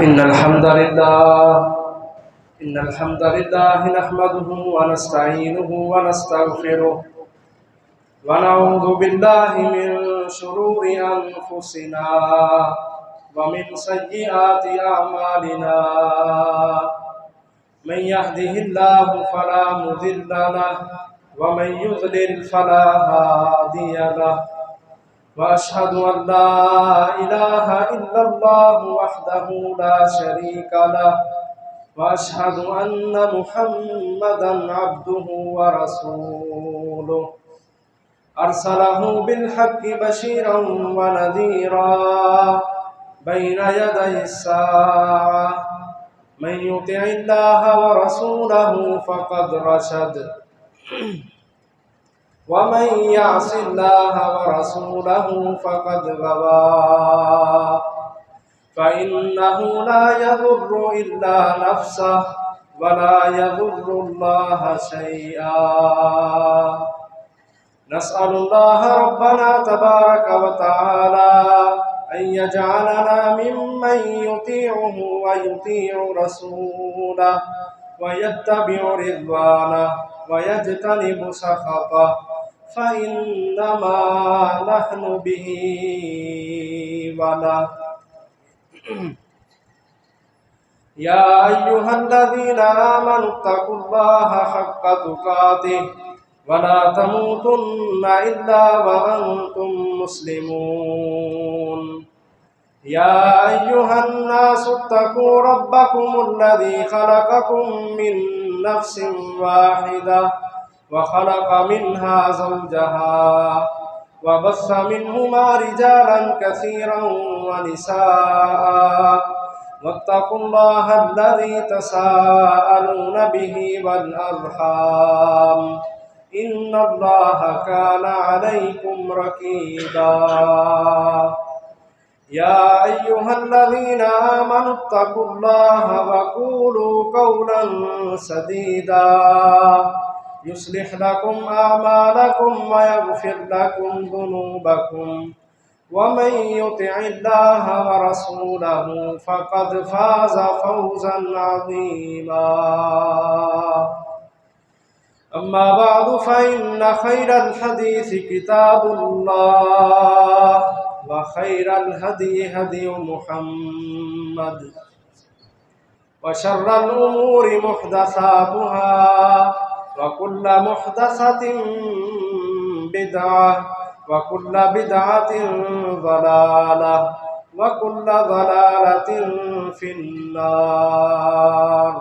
إن الحمد لله نحمده ونستعينه ونستغفره ونعوذ بالله من شرور أنفسنا ومن سيئات أعمالنا من يهده الله فلا مضل له ومن يضلل فلا هادي له وأشهد أن لا إله إلا الله وحده لا شريك له وأشهد أن محمدا عبده ورسوله أرسله بالحق بشيرا ونذيرا بين يدي الساعة من يطع الله ورسوله فقد رشد ومن يعص الله ورسوله فقد غوى فإنه لا يضر إلا نفسه ولا يضر الله شيئا نسأل الله ربنا تبارك وتعالى أن يجعلنا ممن يطيعه ويطيع رسوله ويتبع رضوانه ويجتنب سخطه فإنما نحن به وله يا أيها الذين آمنوا اتقوا الله حق تقاته ولا تموتن إلا وأنتم مسلمون يا أيها الناس اتقوا ربكم الذي خلقكم من نفس واحدة وخلق منها زوجها وبث منهما رجالا كثيرا ونساء واتقوا الله الذي تساءلون به والأرحام إن الله كان عليكم رقيبا يا أيها الذين آمنوا اتقوا الله وقولوا قولا سديدا يصلح لكم أعمالكم ويغفر لكم ذنوبكم ومن يطع الله ورسوله فقد فاز فوزا عظيما أما بعد فإن خير الحديث كتاب الله وخير الهدي هدي محمد وشر الأمور محدثاتها وكل محدثة بدعة وكل بدعة ضلالة وكل ضلالة في النار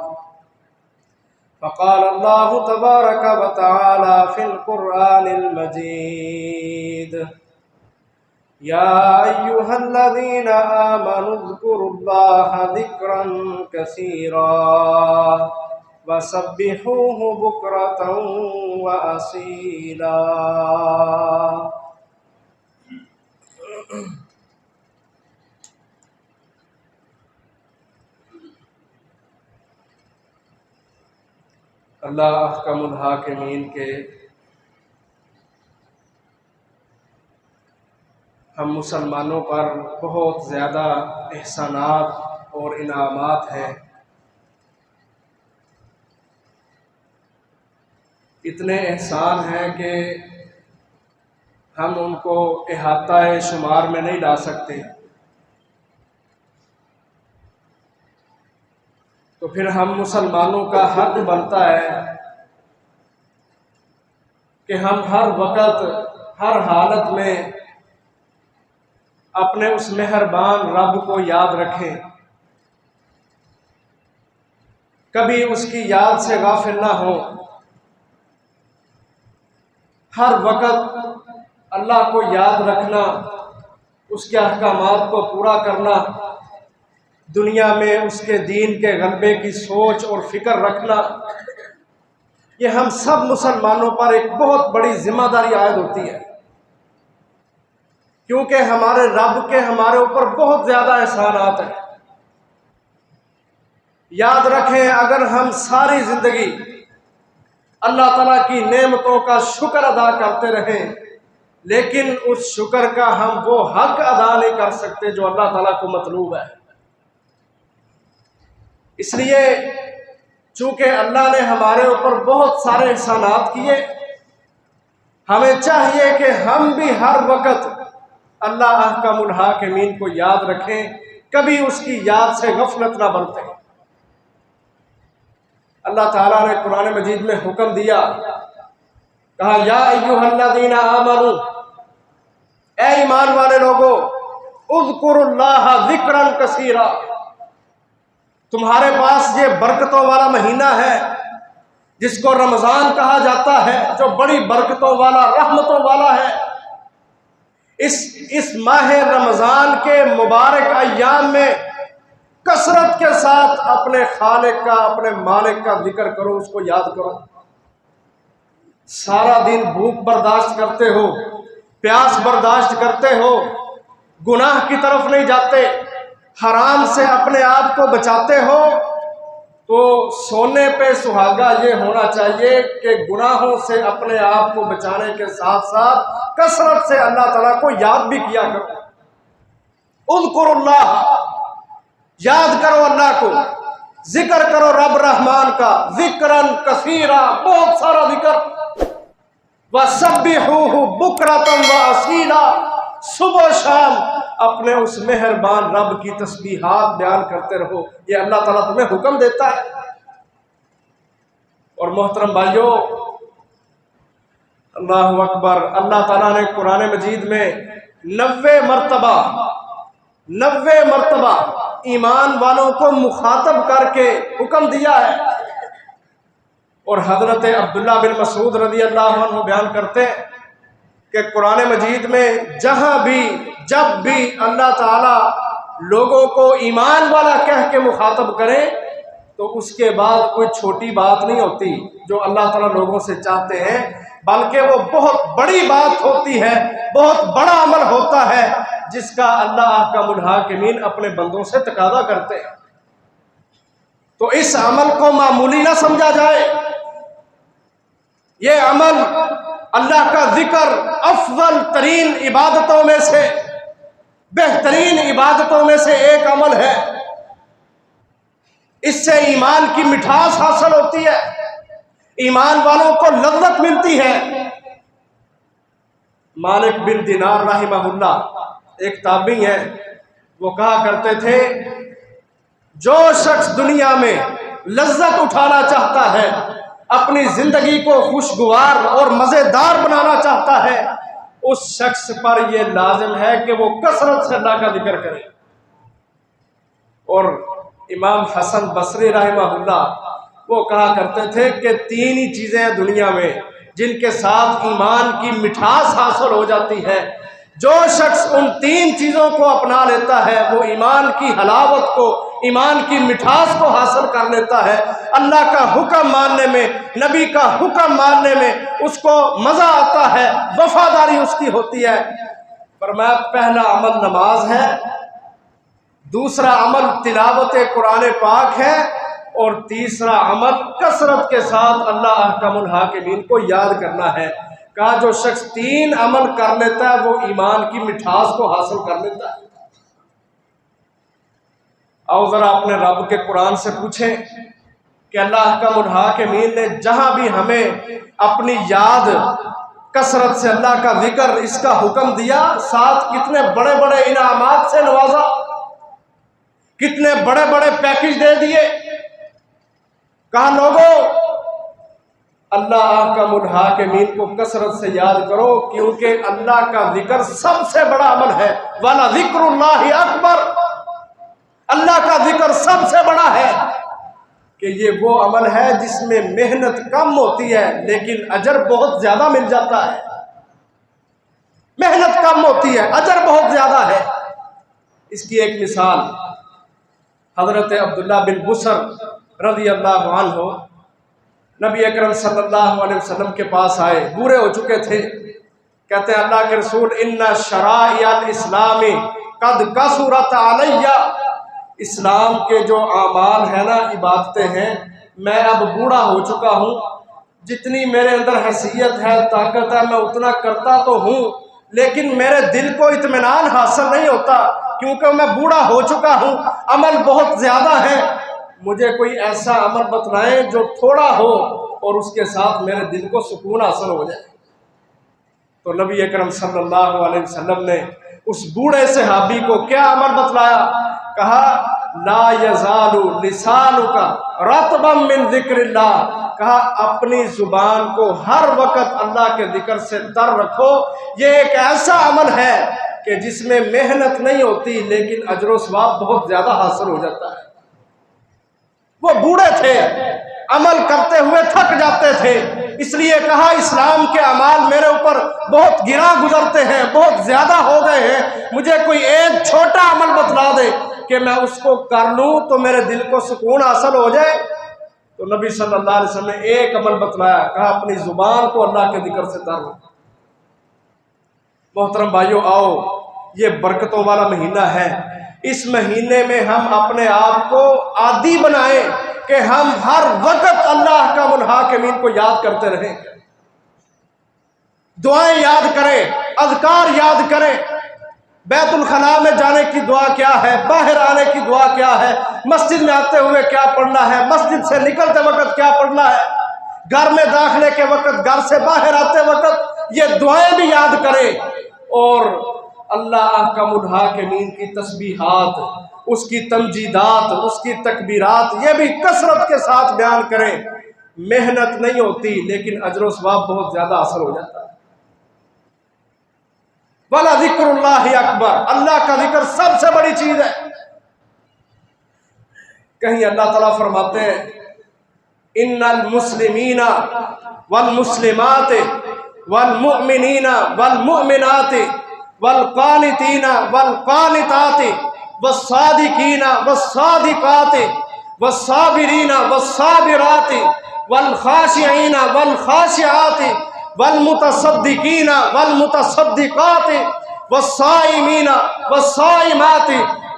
فقال الله تبارك وتعالى في القرآن المجيد يا أيها الذين آمنوا اذكروا الله ذكرا كثيرا وسبحوه بكرة وأصيلا اللہ احکم الحاکمین کے ہم مسلمانوں پر بہت زیادہ احسانات اور انعامات ہیں. اتنے احسان ہیں کہ ہم ان کو احاطہ شمار میں نہیں لا سکتے. تو پھر ہم مسلمانوں کا حق بنتا ہے کہ ہم ہر وقت ہر حالت میں اپنے اس مہربان رب کو یاد رکھیں، کبھی اس کی یاد سے غافل نہ ہوں. ہر وقت اللہ کو یاد رکھنا، اس کے احکامات کو پورا کرنا، دنیا میں اس کے دین کے غلبے کی سوچ اور فکر رکھنا، یہ ہم سب مسلمانوں پر ایک بہت بڑی ذمہ داری عائد ہوتی ہے، کیونکہ ہمارے رب کے ہمارے اوپر بہت زیادہ احسانات ہیں. یاد رکھیں، اگر ہم ساری زندگی اللہ تعالیٰ کی نعمتوں کا شکر ادا کرتے رہیں لیکن اس شکر کا ہم وہ حق ادا نہیں کر سکتے جو اللہ تعالیٰ کو مطلوب ہے. اس لیے چونکہ اللہ نے ہمارے اوپر بہت سارے احسانات کیے، ہمیں چاہیے کہ ہم بھی ہر وقت اللہ احکم الحاکمین کو یاد رکھیں، کبھی اس کی یاد سے غفلت نہ برتیں۔ اللہ تعالیٰ نے قرآن مجید میں حکم دیا، کہا یا ایھا الذین آمنوا، اے ایمان والے لوگو، اذکروا اللہ ذکرا کثیرا، تمہارے پاس یہ برکتوں والا مہینہ ہے جس کو رمضان کہا جاتا ہے، جو بڑی برکتوں والا، رحمتوں والا ہے۔ اس ماہ رمضان کے مبارک ایام میں کثرت کے ساتھ اپنے خالق کا، اپنے مالک کا ذکر کرو، اس کو یاد کرو۔ سارا دن بھوک برداشت کرتے ہو، پیاس برداشت کرتے ہو، گناہ کی طرف نہیں جاتے، حرام سے اپنے آپ کو بچاتے ہو، تو سونے پہ سہاگا یہ ہونا چاہیے کہ گناہوں سے اپنے آپ کو بچانے کے ساتھ ساتھ کثرت سے اللہ تعالیٰ کو یاد بھی کیا کرو۔ اذکروا اللہ، یاد کرو اللہ کو، ذکر کرو رب رحمان کا، ذکرن کثیرا، بہت سارا ذکر، وَسَبِّحُوهُ بُكْرَةً وَأَصِيلًا، صبح و شام اپنے اس مہربان رب کی تسبیحات بیان کرتے رہو، یہ اللہ تعالیٰ تمہیں حکم دیتا ہے۔ اور محترم بھائیو، اللہ اکبر، اللہ تعالیٰ نے قرآن مجید میں 90 مرتبہ ایمان والوں کو مخاطب کر کے حکم دیا ہے۔ اور حضرت عبداللہ بن مسعود رضی اللہ عنہ بیان کرتے ہیں کہ قرآن مجید میں جہاں بھی، جب بھی اللہ تعالیٰ لوگوں کو ایمان والا کہہ کے مخاطب کرے تو اس کے بعد کوئی چھوٹی بات نہیں ہوتی جو اللہ تعالیٰ لوگوں سے چاہتے ہیں، بلکہ وہ بہت بڑی بات ہوتی ہے، بہت بڑا عمل ہوتا ہے جس کا اللہ احکم الحاکمین اپنے بندوں سے تقاضا کرتے ہیں۔ تو اس عمل کو معمولی نہ سمجھا جائے، یہ عمل اللہ کا ذکر افضل ترین عبادتوں میں سے، بہترین عبادتوں میں سے ایک عمل ہے۔ اس سے ایمان کی مٹھاس حاصل ہوتی ہے، ایمان والوں کو لذت ملتی ہے۔ مالک بن دینار رحمہ اللہ ایک تابعی ہے، وہ کہا کرتے تھے جو شخص دنیا میں لذت اٹھانا چاہتا ہے، اپنی زندگی کو خوشگوار اور مزیدار بنانا چاہتا ہے، اس شخص پر یہ لازم ہے کہ وہ کثرت سے اللہ کا ذکر کرے۔ اور امام حسن بصری رحمہ اللہ وہ کہا کرتے تھے کہ 3 ہی چیزیں ہیں دنیا میں جن کے ساتھ ایمان کی مٹھاس حاصل ہو جاتی ہے، جو شخص ان 3 چیزوں کو اپنا لیتا ہے وہ ایمان کی حلاوت کو، ایمان کی مٹھاس کو حاصل کر لیتا ہے۔ اللہ کا حکم ماننے میں، نبی کا حکم ماننے میں اس کو مزہ آتا ہے، وفاداری اس کی ہوتی ہے۔ فرمایا پہلا عمل نماز ہے، دوسرا عمل تلاوت قرآن پاک ہے، اور تیسرا عمل کثرت کے ساتھ اللہ احکم الحاکمین کو یاد کرنا ہے۔ کہا جو شخص 3 عمل کر لیتا ہے وہ ایمان کی مٹھاس کو حاصل کر لیتا ہے۔ آؤ ذرا اپنے رب کے قرآن سے پوچھیں کہ اللہ احکم الحاکمین نے جہاں بھی ہمیں اپنی یاد، کثرت سے اللہ کا ذکر، اس کا حکم دیا، ساتھ کتنے بڑے بڑے انعامات سے نوازا، کتنے بڑے بڑے پیکج دے دیے۔ کہا لوگوں اللہ احکم الحاکمین کو کثرت سے یاد کرو، کیونکہ اللہ کا ذکر سب سے بڑا عمل ہے۔ وَلَذِكْرُ اللَّهِ أَكْبَرُ، اللہ کا ذکر سب سے بڑا ہے، کہ یہ وہ عمل ہے جس میں محنت کم ہوتی ہے لیکن اجر بہت زیادہ مل جاتا ہے۔ محنت کم ہوتی ہے، اجر بہت زیادہ ہے۔ اس کی ایک مثال حضرت عبداللہ بن بصر رضی اللہ عنہ نبی اکرم صلی اللہ علیہ وسلم کے پاس آئے، بوڑھے ہو چکے تھے۔ کہتے ہیں اللہ کے رسول ان شرائع الاسلام قد کثرت علی، اسلام کے جو اعمال ہیں نا، عبادتیں ہیں، میں اب بوڑھا ہو چکا ہوں، جتنی میرے اندر حیثیت ہے، طاقت ہے، میں اتنا کرتا تو ہوں، لیکن میرے دل کو اطمینان حاصل نہیں ہوتا کیونکہ میں بوڑھا ہو چکا ہوں، عمل بہت زیادہ ہے، مجھے کوئی ایسا عمل بتلائیں جو تھوڑا ہو اور اس کے ساتھ میرے دل کو سکون حاصل ہو جائے۔ تو نبی اکرم صلی اللہ علیہ وسلم نے اس بوڑھے صحابی کو کیا عمل بتلایا؟ کہا لا یزال لسانک رطبا من ذکر اللہ، کہا اپنی زبان کو ہر وقت اللہ کے ذکر سے تر رکھو۔ یہ ایک ایسا عمل ہے کہ جس میں محنت نہیں ہوتی لیکن اجر و ثواب بہت زیادہ حاصل ہو جاتا ہے۔ وہ بوڑھے تھے، عمل کرتے ہوئے تھک جاتے تھے، اس لیے کہا اسلام کے اعمال میرے اوپر بہت گراں گزرتے ہیں، بہت زیادہ ہو گئے ہیں، مجھے کوئی ایک چھوٹا عمل بتلا دے کہ میں اس کو کر لوں تو میرے دل کو سکون حاصل ہو جائے۔ تو نبی صلی اللہ علیہ وسلم نے ایک عمل بتلایا، کہا اپنی زبان کو اللہ کے ذکر سے تر رکھو۔ محترم بھائیو، آؤ یہ برکتوں والا مہینہ ہے، اس مہینے میں ہم اپنے آپ کو عادی بنائیں کہ ہم ہر وقت اللہ کا منحاکمین کو یاد کرتے رہیں، دعائیں یاد کریں، اذکار یاد کریں۔ بیت الخلاء میں جانے کی دعا کیا ہے، باہر آنے کی دعا کیا ہے، مسجد میں آتے ہوئے کیا پڑھنا ہے، مسجد سے نکلتے وقت کیا پڑھنا ہے، گھر میں داخلے کے وقت، گھر سے باہر آتے وقت یہ دعائیں بھی یاد کریں، اور اللہ کا منحاکمین کی تسبیحات، اس کی تمجیدات، اس کی تکبیرات یہ بھی کثرت کے ساتھ بیان کریں۔ محنت نہیں ہوتی لیکن اجر و ثواب بہت زیادہ حاصل ہو جاتا ہے۔ وَلَذِكْرُ اللَّهِ اکبر، اللہ کا ذکر سب سے بڑی چیز ہے۔ کہیں اللہ تعالیٰ فرماتے ہیں ان المسلمین والمسلمات والمؤمنین والمؤمنات والقانتین والقانتات والصادقین والصادقات والصابرین والصابرات والخاشعین والخاشعات والمتصدقین والمتصدقات والصائمین والصائمات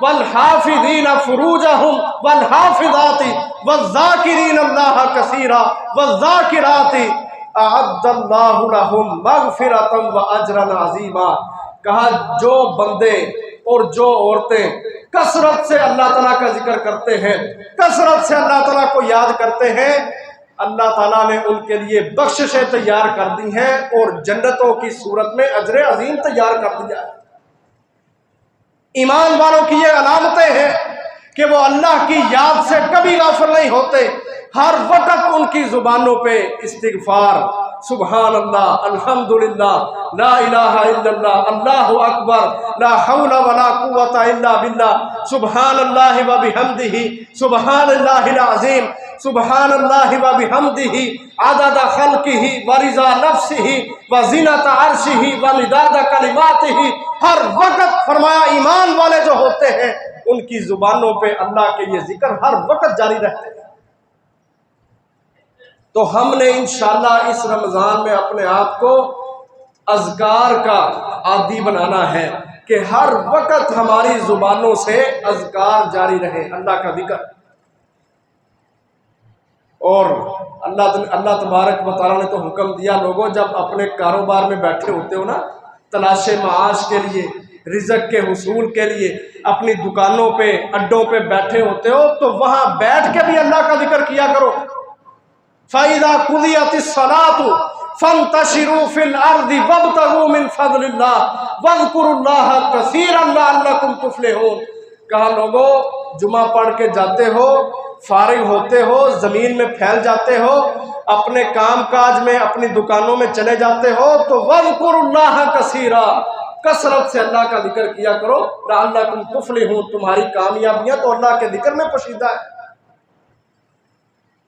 والحافظین فروجہم والحافظات والذاکرین اللہ کثیرا والذاکرات اعد اللہ لہم مغفرۃ واجرا عظیما۔ کہا جو بندے اور جو عورتیں کثرت سے اللہ تعالیٰ کا ذکر کرتے ہیں، کثرت سے اللہ تعالیٰ کو یاد کرتے ہیں، اللہ تعالیٰ نے ان کے لیے بخششیں تیار کر دی ہیں اور جنتوں کی صورت میں اجر عظیم تیار کر دیا ہے۔ ایمان والوں کی یہ علامتیں ہیں کہ وہ اللہ کی یاد سے کبھی غافل نہیں ہوتے، ہر وقت ان کی زبانوں پہ استغفار، سبحان اللہ، الحمدللہ، لا الہ الا اللہ، اللہ اکبر، لا حول ولا قوت الا باللہ، سبحان اللہ وبحمدہ، سبحان اللہ العظیم، سبحان اللہ وبحمدہ، عدد خلقہ ورضا نفسہ وزنۃ عرشہ ومداد کلماتہ۔ ہر وقت فرمایا ایمان والے جو ہوتے ہیں ان کی زبانوں پہ اللہ کے یہ ذکر ہر وقت جاری رہتے ہیں۔ تو ہم نے انشاءاللہ اس رمضان میں اپنے آپ کو اذکار کا عادی بنانا ہے کہ ہر وقت ہماری زبانوں سے اذکار جاری رہے، اللہ کا ذکر۔ اور اللہ تبارک و تعالیٰ نے تو حکم دیا، لوگوں جب اپنے کاروبار میں بیٹھے ہوتے ہو نا، تلاش معاش کے لیے، رزق کے حصول کے لیے، اپنی دکانوں پہ، اڈوں پہ بیٹھے ہوتے ہو تو وہاں بیٹھ کے بھی اللہ کا ذکر کیا کرو۔ فَإِذَا قُضِيَتِ الصَّلَاةُ فَانتَشِرُوا فِي الْأَرْضِ وَابْتَغُوا مِنْ فَضْلِ اللَّهِ وَاذْكُرُوا اللَّهَ كَثِيرًا لَعَلَّكُمْ تُفْلِحُونَ۔ کہا لوگوں جمعہ پڑھ کے جاتے ہو، فارغ ہوتے ہو، زمین میں پھیل جاتے ہو، اپنے کام کاج میں، اپنی دکانوں میں چلے جاتے ہو تو وَاذْكُرُوا اللَّهَ كَثِيرًا، کثرت سے اللہ کا ذکر کیا کرو، لَعَلَّكُمْ تُفْلِحُونَ، تمہاری کامیابیاں تو اللہ کے ذکر میں پوشیدہ ہے۔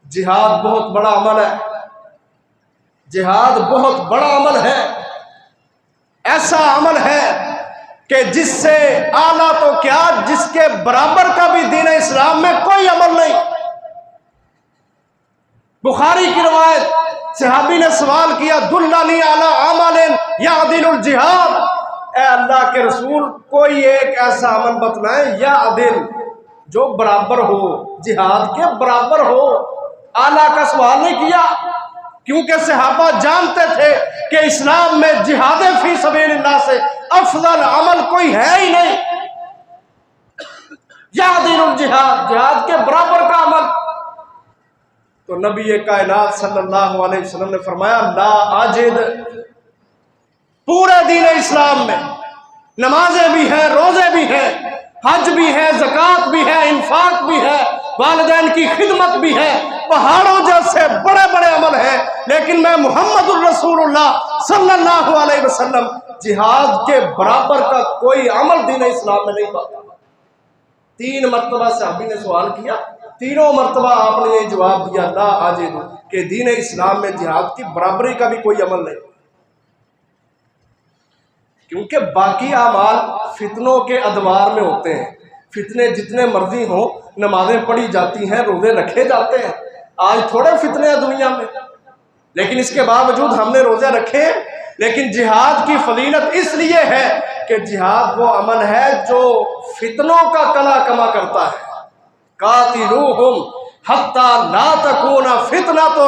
جہاد بہت بڑا عمل ہے، جہاد بہت بڑا عمل ہے، ایسا عمل ہے کہ جس سے اعلیٰ تو کیا، جس کے برابر کا بھی دین اسلام میں کوئی عمل نہیں۔ بخاری کی روایت، صحابی نے سوال کیا دلنی علی عمل یعدل الجہاد، اے اللہ کے رسول کوئی ایک ایسا عمل بتلائیں یا عدل جو برابر ہو، جہاد کے برابر ہو۔ اعلیٰ کا سوال نہیں کیا کیونکہ صحابہ جانتے تھے کہ اسلام میں جہاد فی سبیل اللہ سے افضل عمل کوئی ہے ہی نہیں۔ یعدل الجہاد، جہاد کے برابر کا عمل۔ تو نبی کائنات صلی اللہ علیہ وسلم نے فرمایا لا اجد، پورے دین اسلام میں نمازیں بھی ہیں، روزے بھی ہیں، حج بھی ہے، زکوٰۃ بھی ہے، انفاق بھی ہے، والدین کی خدمت بھی ہے، پہاڑوں جیسے بڑے بڑے عمل ہیں، لیکن میں محمد الرسول اللہ صلی اللہ علیہ وسلم جہاد کے برابر کا کوئی عمل دین اسلام میں نہیں پاتا۔ 3 مرتبہ صحابی نے سوال کیا، تینوں مرتبہ آپ نے یہ جواب دیا لا اجد، کہ دین اسلام میں جہاد کی برابری کا بھی کوئی عمل نہیں، کیونکہ باقی اعمال فتنوں کے ادوار میں ہوتے ہیں، فتنے جتنے مرضی ہوں، نمازیں پڑھی جاتی ہیں، روزے رکھے جاتے ہیں، آج تھوڑے فتنے ہیں دنیا میں، لیکن اس کے باوجود ہم نے روزے رکھے ہیں۔ لیکن جہاد کی فضیلت اس لیے ہے کہ جہاد وہ عمل ہے جو فتنوں کا کلا کما کرتا ہے۔ قاتلوہم حتی لا تکون فتنۃ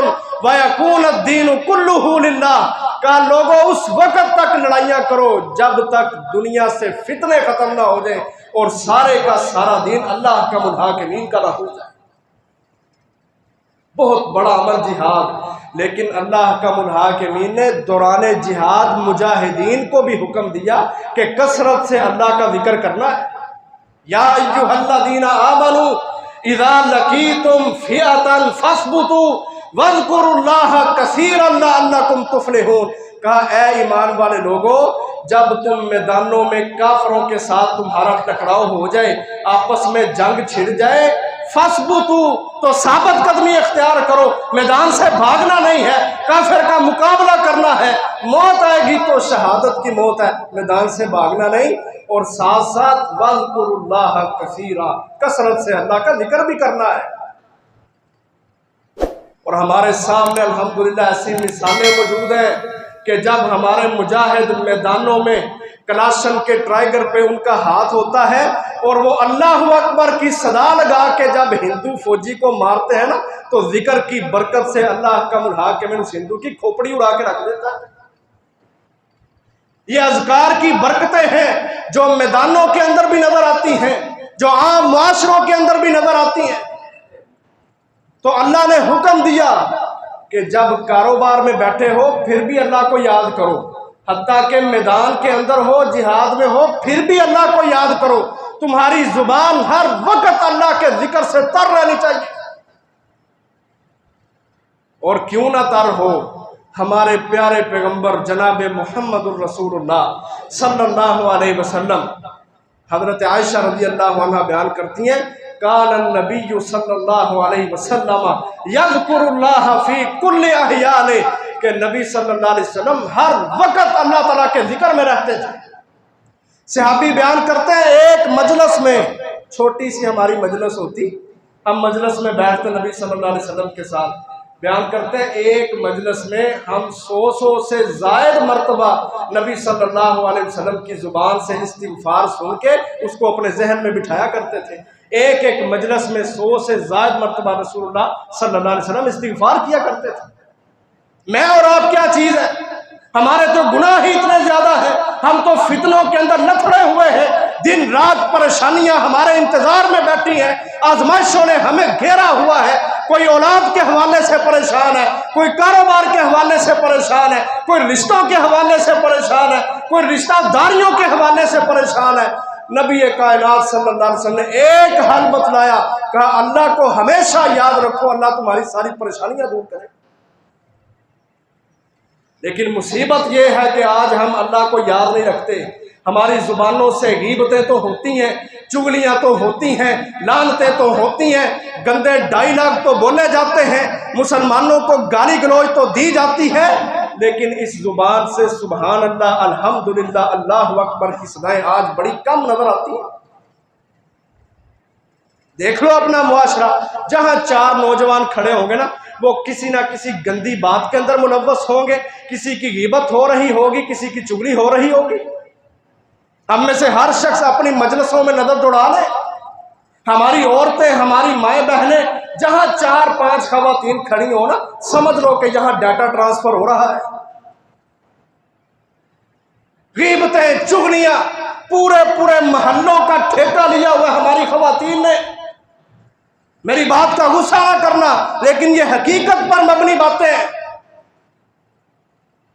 ویکون الدین کلہ للہ، کہا لوگوں اس وقت تک لڑائیاں کرو جب تک دنیا سے فتنے ختم نہ ہو جائیں اور سارے کا سارا دین اللہ کا الحاکمین کا نہ ہو جائے۔ بہت بڑا عمل جہاد، لیکن اللہ کا الحاکمین نے دوران جہاد مجاہدین کو بھی حکم دیا کہ کثرت سے اللہ کا ذکر کرنا ہے۔ یا ایھا الذین آمنوا اذا لقیتم فئۃ فاثبتوا واذکروا اللہ کثیرا لعلکم تفلحون، کہا اے ایمان والے لوگوں، جب تم میدانوں میں کافروں کے ساتھ تمہارا ٹکراؤ ہو جائے، آپس میں جنگ چھڑ جائے، فاثبتوا، تو ثابت قدمی اختیار کرو، میدان سے بھاگنا نہیں ہے، کافر کا مقابلہ کرنا ہے، موت آئے گی تو شہادت کی موت ہے، میدان سے بھاگنا نہیں، اور ساتھ ساتھ واذکروا اللہ کثیرا، کثرت سے اللہ کا ذکر بھی کرنا ہے۔ اور ہمارے سامنے الحمدللہ ایسی مثالیں موجود ہیں کہ جب ہمارے مجاہد میدانوں میں کلاشن کے ٹرائگر پہ ان کا ہاتھ ہوتا ہے اور وہ اللہ اکبر کی صدا لگا کے جب ہندو فوجی کو مارتے ہیں نا، تو ذکر کی برکت سے اللہ کا الحاکمین اس ہندو کی کھوپڑی اڑا کے رکھ دیتا ہے۔ یہ اذکار کی برکتیں ہیں جو میدانوں کے اندر بھی نظر آتی ہیں، جو عام معاشروں کے اندر بھی نظر آتی ہیں۔ تو اللہ نے حکم دیا کہ جب کاروبار میں بیٹھے ہو پھر بھی اللہ کو یاد کرو، حتیٰ کہ میدان کے اندر ہو، جہاد میں ہو، پھر بھی اللہ کو یاد کرو، تمہاری زبان ہر وقت اللہ کے ذکر سے تر رہنی چاہیے۔ اور کیوں نہ تر ہو، ہمارے پیارے پیغمبر جناب محمد الرسول اللہ صلی اللہ علیہ وسلم، حضرت عائشہ رضی اللہ عنہ بیان کرتی ہیں کان النبی صلی اللہ علیہ وسلم یذکر اللہ فی کل احیانہ، کہ نبی صلی اللہ علیہ وسلم ہر وقت اللہ تعالیٰ کے ذکر میں رہتے تھے۔ صحابی بیان کرتے ہیں ایک مجلس میں، چھوٹی سی ہماری مجلس ہوتی، ہم مجلس میں بیٹھتے نبی صلی اللہ علیہ وسلم کے ساتھ، بیان کرتے ہیں ایک مجلس میں ہم 100 سے زائد مرتبہ نبی صلی اللہ علیہ وسلم کی زبان سے استغفار سن کے اس کو اپنے ذہن میں بٹھایا کرتے تھے۔ ایک ایک مجلس میں 100 سے زائد مرتبہ رسول اللہ صلی اللہ علیہ وسلم استغفار کیا کرتے تھے۔ میں اور آپ کیا چیز ہے؟ ہمارے تو گناہ ہی اتنے زیادہ ہیں، ہم تو فتنوں کے اندر لتڑے ہوئے ہیں، دن رات پریشانیاں ہمارے انتظار میں بیٹھی ہیں، آزمائشوں نے ہمیں گھیرا ہوا ہے، کوئی اولاد کے حوالے سے پریشان ہے، کوئی کاروبار کے حوالے سے پریشان ہے، کوئی رشتوں کے حوالے سے پریشان ہے، کوئی رشتہ داریوں کے حوالے سے پریشان ہے۔ نبی کائنات صلی اللہ علیہ وسلم نے ایک حل بتلایا، کہا اللہ کو ہمیشہ یاد رکھو، اللہ تمہاری ساری پریشانیاں دور کرے۔ لیکن مصیبت یہ ہے کہ آج ہم اللہ کو یاد نہیں رکھتے، ہماری زبانوں سے غیبتیں تو ہوتی ہیں، چغلیاں تو ہوتی ہیں، لعنتیں تو ہوتی ہیں، گندے ڈائیلاگ تو بولے جاتے ہیں، مسلمانوں کو گالی گلوچ تو دی جاتی ہے، لیکن اس زبان سے سبحان اللہ، الحمدللہ، اللہ اکبر کی صدائیں آج بڑی کم نظر آتی ہیں۔ دیکھ لو اپنا معاشرہ، جہاں 4 نوجوان کھڑے ہوں گے نا، وہ کسی نہ کسی گندی بات کے اندر ملوث ہوں گے، کسی کی غیبت ہو رہی ہوگی، کسی کی چغلی ہو رہی ہوگی۔ ہم میں سے ہر شخص اپنی مجلسوں میں نظر دوڑا لے، ہماری عورتیں، ہماری مائیں بہنیں، جہاں 4-5 خواتین کھڑی ہو نا، سمجھ لو کہ یہاں ڈیٹا ٹرانسفر ہو رہا ہے۔ غیبتیں، چغلیاں، پورے محلوں کا ٹھیکہ لیا ہوا ہماری خواتین نے۔ میری بات کا غصہ نہ کرنا، لیکن یہ حقیقت پر مبنی باتیں ہیں۔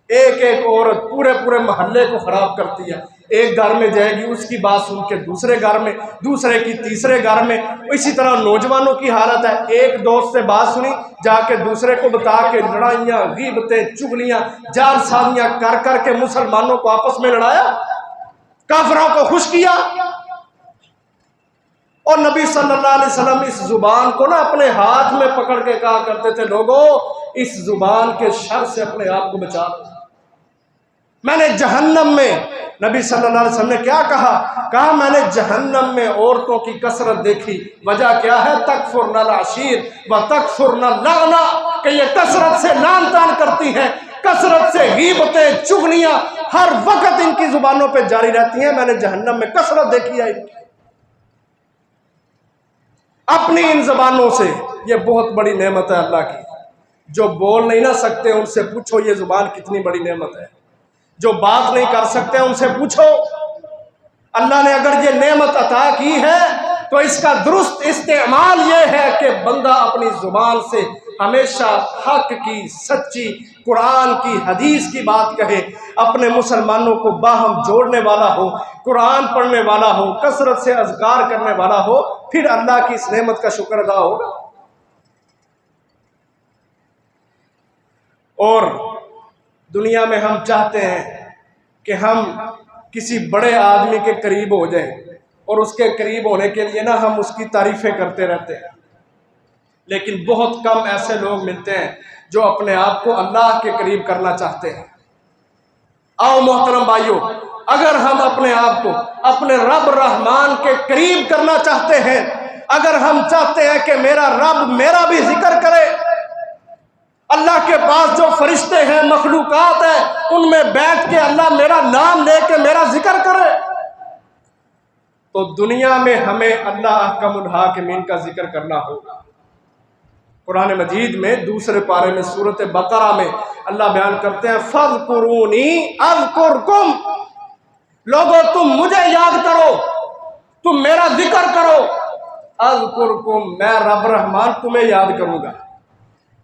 ایک ایک عورت پورے پورے محلے کو خراب کرتی ہے، ایک گھر میں جائے گی، اس کی بات سن کے دوسرے گھر میں، دوسرے کی تیسرے گھر میں، اسی طرح نوجوانوں کی حالت ہے، ایک دوست سے بات سنی، جا کے دوسرے کو بتا کے لڑائیاں، غیبتیں، چغلیاں، جال سازیاں کر کر کے مسلمانوں کو آپس میں لڑایا، کافروں کو خوش کیا۔ اور نبی صلی اللہ علیہ وسلم اس زبان کو نا اپنے ہاتھ میں پکڑ کے کہا کرتے تھے، لوگوں اس زبان کے شر سے اپنے آپ کو بچا لو۔ میں نے جہنم میں، نبی صلی اللہ علیہ وسلم نے کیا کہا میں نے جہنم میں عورتوں کی کثرت دیکھی، وجہ کیا ہے؟ تکفرن العشیر و تکفرن اللعنہ، کہ یہ کثرت سے لعن طعن کرتی ہیں، کثرت سے غیبتیں، چغلیاں ہر وقت ان کی زبانوں پہ جاری رہتی ہیں، میں نے جہنم میں کثرت دیکھی ہے۔ اپنی ان زبانوں سے، یہ بہت بڑی نعمت ہے اللہ کی۔ جو بول نہیں نہ سکتے ان سے پوچھو یہ زبان کتنی بڑی نعمت ہے۔ جو بات نہیں کر سکتے ان سے پوچھو، اللہ نے اگر یہ نعمت عطا کی ہے تو اس کا درست استعمال یہ ہے کہ بندہ اپنی زبان سے ہمیشہ حق کی، سچی، قرآن کی، حدیث کی بات کہے، اپنے مسلمانوں کو باہم جوڑنے والا ہو، قرآن پڑھنے والا ہو، کثرت سے اذکار کرنے والا ہو، پھر اللہ کی اس نعمت کا شکر ادا ہوگا۔ اور دنیا میں ہم چاہتے ہیں کہ ہم کسی بڑے آدمی کے قریب ہو جائیں، اور اس کے قریب ہونے کے لیے نا ہم اس کی تعریفیں کرتے رہتے ہیں، لیکن بہت کم ایسے لوگ ملتے ہیں جو اپنے آپ کو اللہ کے قریب کرنا چاہتے ہیں۔ آؤ محترم بھائیو، اگر ہم اپنے آپ کو اپنے رب رحمان کے قریب کرنا چاہتے ہیں، اگر ہم چاہتے ہیں کہ میرا رب میرا بھی ذکر کرے، اللہ کے پاس جو فرشتے ہیں، مخلوقات ہیں، ان میں بیٹھ کے اللہ میرا نام لے کے میرا ذکر کرے، تو دنیا میں ہمیں اللہ احکم الحاکمین کا ذکر کرنا ہوگا۔ قرآن مجید میں دوسرے پارے میں سورۃ بقرہ میں اللہ بیان کرتے ہیں، فَاذْكُرُونِي أَذْكُرْكُمْ، لوگو تم مجھے یاد کرو، تم میرا ذکر کرو، اذکرکم، میں رب رحمان تمہیں یاد کروں گا۔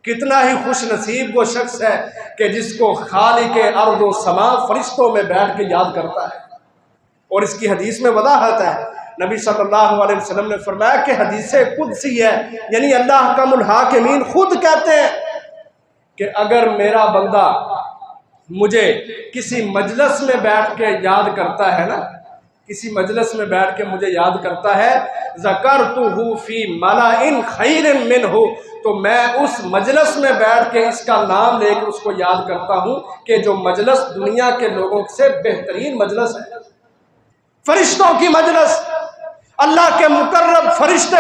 کتنا ہی خوش نصیب وہ شخص ہے کہ جس کو خالق ارض و سما فرشتوں میں بیٹھ کے یاد کرتا ہے۔ اور اس کی حدیث میں وضاحت ہے، نبی صلی اللہ علیہ وسلم نے فرمایا کہ حدیث قدسی ہے، یعنی اللہ احکم الحاکمین خود کہتے ہیں کہ اگر میرا بندہ مجھے کسی مجلس میں بیٹھ کے یاد کرتا ہے نا، کسی مجلس میں بیٹھ کے مجھے یاد کرتا ہے، ذکرتہ فی ملأ خیر منہ، تو میں اس مجلس میں بیٹھ کے اس کا نام لے کے اس کو یاد کرتا ہوں کہ جو مجلس دنیا کے لوگوں سے بہترین مجلس ہے، فرشتوں کی مجلس، اللہ کے مقرب فرشتے،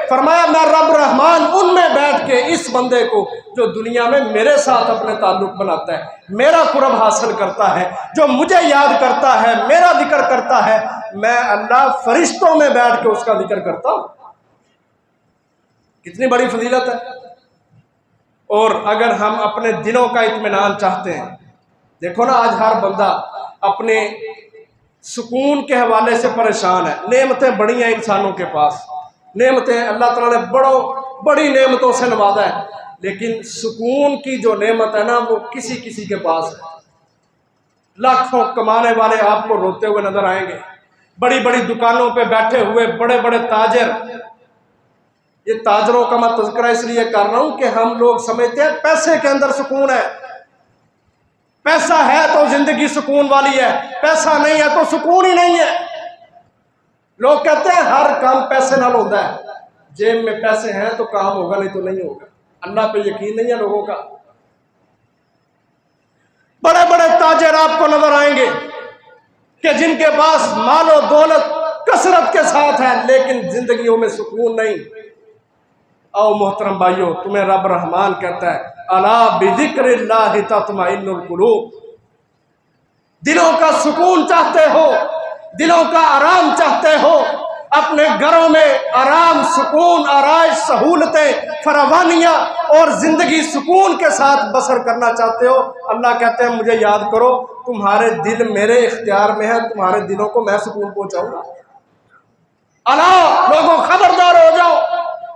فرمایا میں رب رحمان ان میں بیٹھ کے اس بندے کو جو دنیا میں میرے ساتھ اپنے تعلق بناتا ہے، میرا قرب حاصل کرتا ہے، جو مجھے یاد کرتا ہے، میرا ذکر کرتا ہے، میں اللہ فرشتوں میں بیٹھ کے اس کا ذکر کرتا ہوں۔ کتنی بڑی فضیلت ہے۔ اور اگر ہم اپنے دلوں کا اطمینان چاہتے ہیں، دیکھو نا آج ہر بندہ اپنے سکون کے حوالے سے پریشان ہے، نعمتیں بڑی ہیں انسانوں کے پاس، نعمتیں اللہ تعالیٰ نے بڑی نعمتوں سے نوازا ہے، لیکن سکون کی جو نعمت ہے نا وہ کسی کسی کے پاس ہے۔ لاکھوں کمانے والے آپ کو روتے ہوئے نظر آئیں گے، بڑی بڑی دکانوں پہ بیٹھے ہوئے بڑے بڑے تاجر، یہ تاجروں کا میں تذکرہ اس لیے کر رہا ہوں کہ ہم لوگ سمجھتے ہیں پیسے کے اندر سکون ہے، پیسہ ہے تو زندگی سکون والی ہے، پیسہ نہیں ہے تو سکون ہی نہیں ہے۔ لوگ کہتے ہیں ہر کام پیسے نال ہوتا ہے، جیب میں پیسے ہیں تو کام ہوگا، نہیں تو نہیں ہوگا۔ اللہ پہ یقین نہیں ہے لوگوں کا۔ بڑے بڑے تاجر آپ کو نظر آئیں گے کہ جن کے پاس مال و دولت کثرت کے ساتھ ہے، لیکن زندگیوں میں سکون نہیں۔ او محترم بھائیو، تمہیں رب رحمان کہتا ہے الا بذکر اللہ تطمئن القلوب، دلوں کا سکون چاہتے ہو، دلوں کا آرام چاہتے ہو، اپنے گھروں میں آرام، سکون، آرائش، سہولتیں، فراوانیاں اور زندگی سکون کے ساتھ بسر کرنا چاہتے ہو، اللہ کہتے ہیں مجھے یاد کرو، تمہارے دل میرے اختیار میں ہے، تمہارے دلوں کو میں سکون پہنچاؤں گا۔ الا، لوگوں خبردار ہو جاؤ،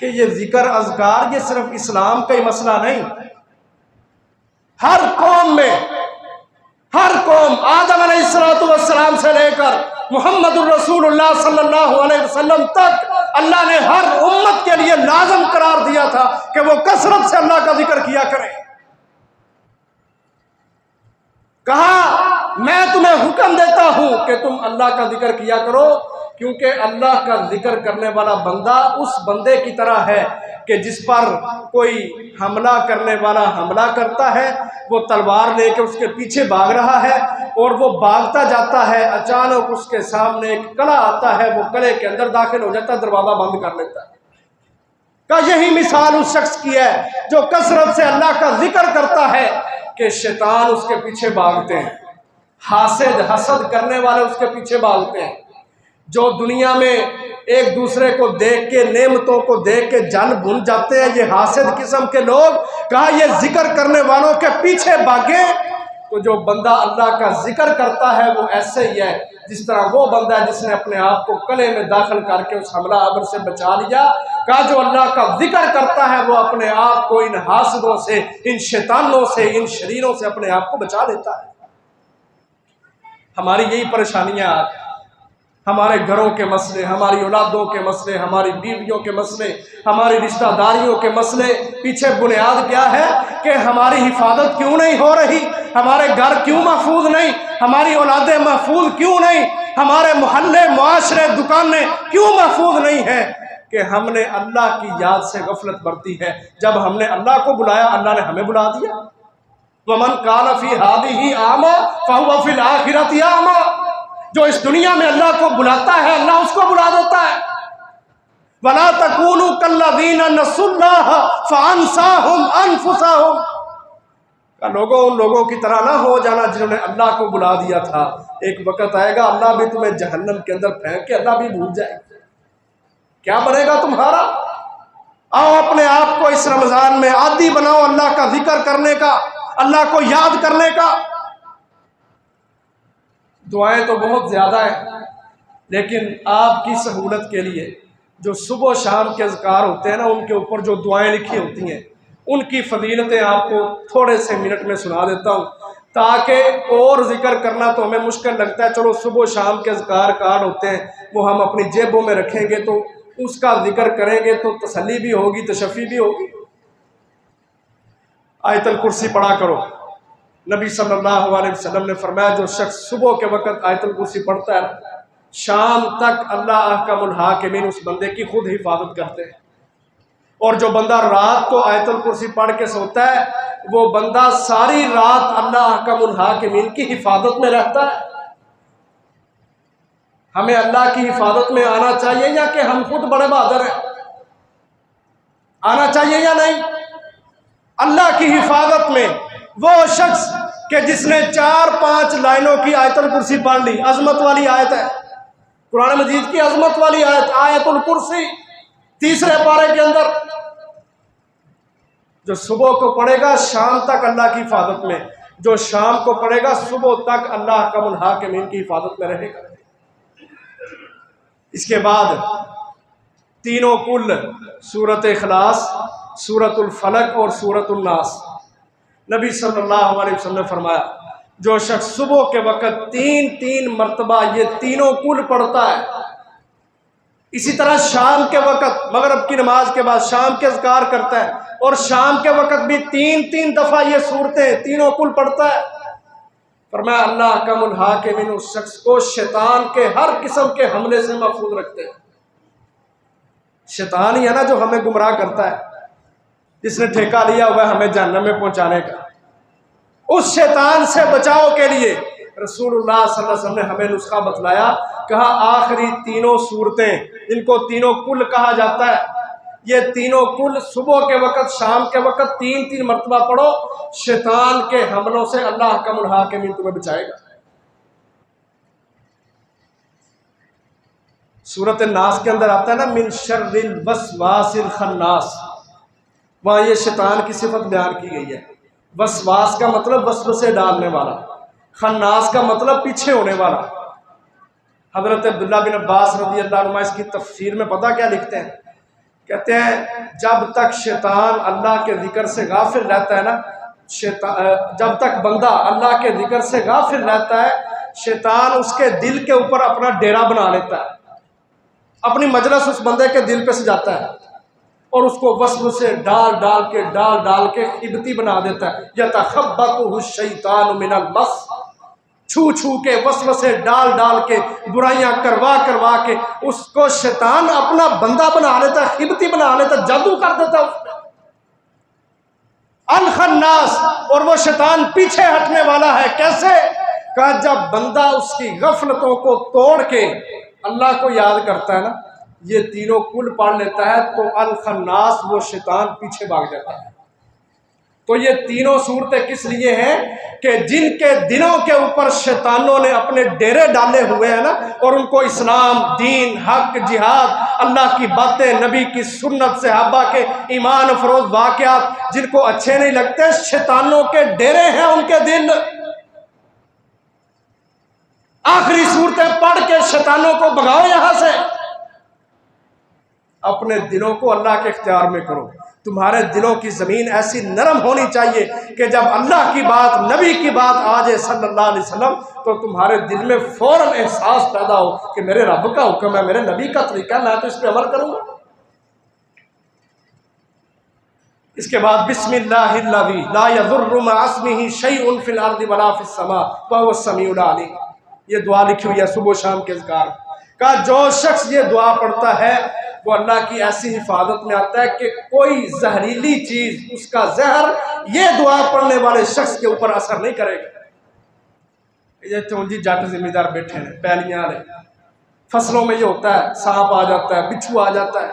کہ یہ ذکر اذکار یہ صرف اسلام کا ہی مسئلہ نہیں، ہر قوم میں، ہر قوم آدم علیہ السلام سے لے کر محمد الرسول اللہ صلی اللہ علیہ وسلم تک اللہ نے ہر امت کے لیے لازم قرار دیا تھا کہ وہ کثرت سے اللہ کا ذکر کیا کریں۔ کہا میں تمہیں حکم دیتا ہوں کہ تم اللہ کا ذکر کیا کرو، کیونکہ اللہ کا ذکر کرنے والا بندہ اس بندے کی طرح ہے کہ جس پر کوئی حملہ کرنے والا حملہ کرتا ہے، وہ تلوار لے کے اس کے پیچھے بھاگ رہا ہے اور وہ بھاگتا جاتا ہے، اچانک اس کے سامنے ایک کڑا آتا ہے، وہ کڑے کے اندر داخل ہو جاتا ہے، دروازہ بند کر لیتا ہے۔ کہ یہی مثال اس شخص کی ہے جو کثرت سے اللہ کا ذکر کرتا ہے کہ شیطان اس کے پیچھے بھاگتے ہیں، حسد کرنے والے اس کے پیچھے بھاگتے ہیں، جو دنیا میں ایک دوسرے کو دیکھ کے نعمتوں کو دیکھ کے جل بھن جاتے ہیں، یہ حاسد قسم کے لوگ، کہا یہ ذکر کرنے والوں کے پیچھے بھاگے۔ تو جو بندہ اللہ کا ذکر کرتا ہے وہ ایسے ہی ہے جس طرح وہ بندہ ہے جس نے اپنے آپ کو کلے میں داخل کر کے اس حملہ آور سے بچا لیا۔ کہا جو اللہ کا ذکر کرتا ہے وہ اپنے آپ کو ان حاسدوں سے، ان شیطانوں سے، ان شریروں سے اپنے آپ کو بچا لیتا ہے۔ ہماری یہی پریشانیاں آج، ہمارے گھروں کے مسئلے، ہماری اولادوں کے مسئلے، ہماری بیویوں کے مسئلے، ہماری رشتہ داریوں کے مسئلے، پیچھے بنیاد کیا ہے کہ ہماری حفاظت کیوں نہیں ہو رہی، ہمارے گھر کیوں محفوظ نہیں، ہماری اولادیں محفوظ کیوں نہیں، ہمارے محلے، معاشرے، دکانیں کیوں محفوظ نہیں ہیں؟ کہ ہم نے اللہ کی یاد سے غفلت برتی ہے۔ جب ہم نے اللہ کو بلایا، اللہ نے ہمیں بلا دیا۔ وَمَنْ كَانَ فِي هَٰذِهِ أَعْمَىٰ فَهُوَ فِي الْآخِرَةِ أَعْمَىٰ۔ جو اس دنیا میں اللہ کو بلاتا ہے اللہ اس کو بلا دیتا ہے۔ وَلَا تَكُونُوا كَالَّذِينَ نَسُوا اللَّهَ فَأَنسَاهُمْ أَنفُسَهُمْ۔ کہ لوگوں ان لوگوں کی طرح نہ ہو جانا جنہوں نے اللہ کو بلا دیا تھا، ایک وقت آئے گا اللہ بھی تمہیں جہنم کے اندر پھینک کے اللہ بھی بھول جائے گا، کیا بنے گا تمہارا؟ آؤ اپنے آپ کو اس رمضان میں عادی بناؤ اللہ کا ذکر کرنے کا، اللہ کو یاد کرنے کا۔ دعائیں تو بہت زیادہ ہیں، لیکن آپ کی سہولت کے لیے جو صبح و شام کے اذکار ہوتے ہیں نا، ان کے اوپر جو دعائیں لکھی ہوتی ہیں ان کی فضیلتیں آپ کو تھوڑے سے منٹ میں سنا دیتا ہوں، تاکہ اور ذکر کرنا تو ہمیں مشکل لگتا ہے، چلو صبح و شام کے اذکار کارڈ ہوتے ہیں وہ ہم اپنی جیبوں میں رکھیں گے تو اس کا ذکر کریں گے تو تسلی بھی ہوگی، تشفی بھی ہوگی۔ آیت الکرسی پڑھا کرو۔ نبی صلی اللہ علیہ وسلم نے فرمایا جو شخص صبح کے وقت آیت الکرسی پڑھتا ہے شام تک اللہ احکم الحاکمین اس بندے کی خود حفاظت کرتے ہیں، اور جو بندہ رات کو آیت الکرسی پڑھ کے سوتا ہے وہ بندہ ساری رات اللہ احکم الحاکمین کی حفاظت میں رہتا ہے۔ ہمیں اللہ کی حفاظت میں آنا چاہیے یا کہ ہم خود بڑے بہادر ہیں؟ آنا چاہیے یا نہیں؟ اللہ کی حفاظت میں وہ شخص کہ جس نے 4-5 لائنوں کی آیت الکرسی پڑھ لی، عظمت والی آیت ہے، قرآن مجید کی عظمت والی آیت، آیت الکرسی 3 پارے کے اندر، جو صبح کو پڑھے گا شام تک اللہ کی حفاظت میں، جو شام کو پڑھے گا صبح تک اللہ احکم الحاکمین کی حفاظت میں رہے گا۔ اس کے بعد تینوں کل سورۃ اخلاص، سورۃ الفلق اور سورۃ الناس، نبی صلی اللہ علیہ وسلم نے فرمایا جو شخص صبح کے وقت 3 مرتبہ یہ تینوں کل پڑھتا ہے، اسی طرح شام کے وقت مغرب کی نماز کے بعد شام کے اذکار کرتا ہے اور شام کے وقت بھی 3 دفعہ یہ صورتیں تینوں کل پڑھتا ہے، فرمایا اللہ احکم الحاکمین اس شخص کو شیطان کے ہر قسم کے حملے سے محفوظ رکھتے ہیں۔ شیطان ہی ہے نا جو ہمیں گمراہ کرتا ہے، جس نے ٹھیکہ لیا ہوا ہے ہمیں جہنم میں پہنچانے کا۔ اس شیطان سے بچاؤ کے لیے رسول اللہ صلی اللہ علیہ وسلم نے ہمیں نسخہ بتلایا، کہا آخری تینوں صورتیں جن کو تینوں کل کہا جاتا ہے، یہ تینوں کل صبح کے وقت شام کے وقت 3 مرتبہ پڑھو، شیطان کے حملوں سے اللہ احکم الحاکمین تمہیں بچائے گا۔ سورۃ الناس کے اندر آتا ہے نا من شر الوسواس الخناس، وہاں یہ شیطان کی صفت بیان کی گئی ہے۔ وسواس کا مطلب وسوسے ڈالنے والا، خناس کا مطلب پیچھے ہونے والا۔ حضرت عبداللہ بن عباس رضی اللہ عنہ اس کی تفسیر میں پتہ کیا لکھتے ہیں کہتے ہیں جب تک شیطان اللہ کے ذکر سے غافل رہتا ہے نا، جب تک بندہ اللہ کے ذکر سے غافل رہتا ہے، شیطان اس کے دل کے اوپر اپنا ڈیرا بنا لیتا ہے، اپنی مجلس اس بندے کے دل پہ سجاتا ہے اور اس کو وسوسے ڈال ڈال کے خبتی بنا دیتا ہے۔ یتخبطہ الشیطان من المس، چھو کے وسوسے ڈال کے برائیاں کروا کے اس کو شیطان اپنا بندہ بنا لیتا ہے، خبتی بنا لیتا ہے، جادو کر دیتا ہے اس پہ۔ الخناس، اور وہ شیطان پیچھے ہٹنے والا ہے، کیسے؟ کہ جب بندہ اس کی غفلتوں کو توڑ کے اللہ کو یاد کرتا ہے نا، یہ تینوں کل پڑھ لیتا ہے تو الخناس، وہ شیطان پیچھے بھاگ جاتا ہے۔ تو یہ تینوں صورتیں کس لیے ہیں؟ کہ جن کے دلوں کے اوپر شیطانوں نے اپنے ڈیرے ڈالے ہوئے ہیں نا، اور ان کو اسلام، دین، حق، جہاد، اللہ کی باتیں، نبی کی سنت، صحابہ کے ایمان افروز واقعات جن کو اچھے نہیں لگتے، شیطانوں کے ڈیرے ہیں ان کے دل۔ آخری صورتیں پڑھ کے شیطانوں کو بھگاؤ یہاں سے، اپنے دلوں کو اللہ کے اختیار میں کرو۔ تمہارے دلوں کی زمین ایسی نرم ہونی چاہیے کہ جب اللہ کی بات، نبی کی بات آ جائے صلی اللہ علیہ وسلم، تو تمہارے دل میں فوراً احساس پیدا ہو کہ میرے رب کا حکم ہے، میرے نبی کا طریقہ ہے، میں تو اس پہ عمل کروں گا۔ اس کے بعد بسم اللہ الذی لا یضر مع اسمہ شیء فی الارض ولا فی السماء وہو السمیع العلیم، یہ دعا لکھی ہوئی ہے صبح و شام کے اذکار کا۔ جو شخص یہ دعا پڑھتا ہے وہ اللہ کی ایسی حفاظت میں آتا ہے کہ کوئی زہریلی چیز، اس کا زہر یہ دعا پڑھنے والے شخص کے اوپر اثر نہیں کرے گا۔ یہ چونجی جٹ ذمہ دار بیٹھے ہیں پیلیاں والے، فصلوں میں یہ ہوتا ہے، سانپ آ جاتا ہے، بچھو آ جاتا ہے۔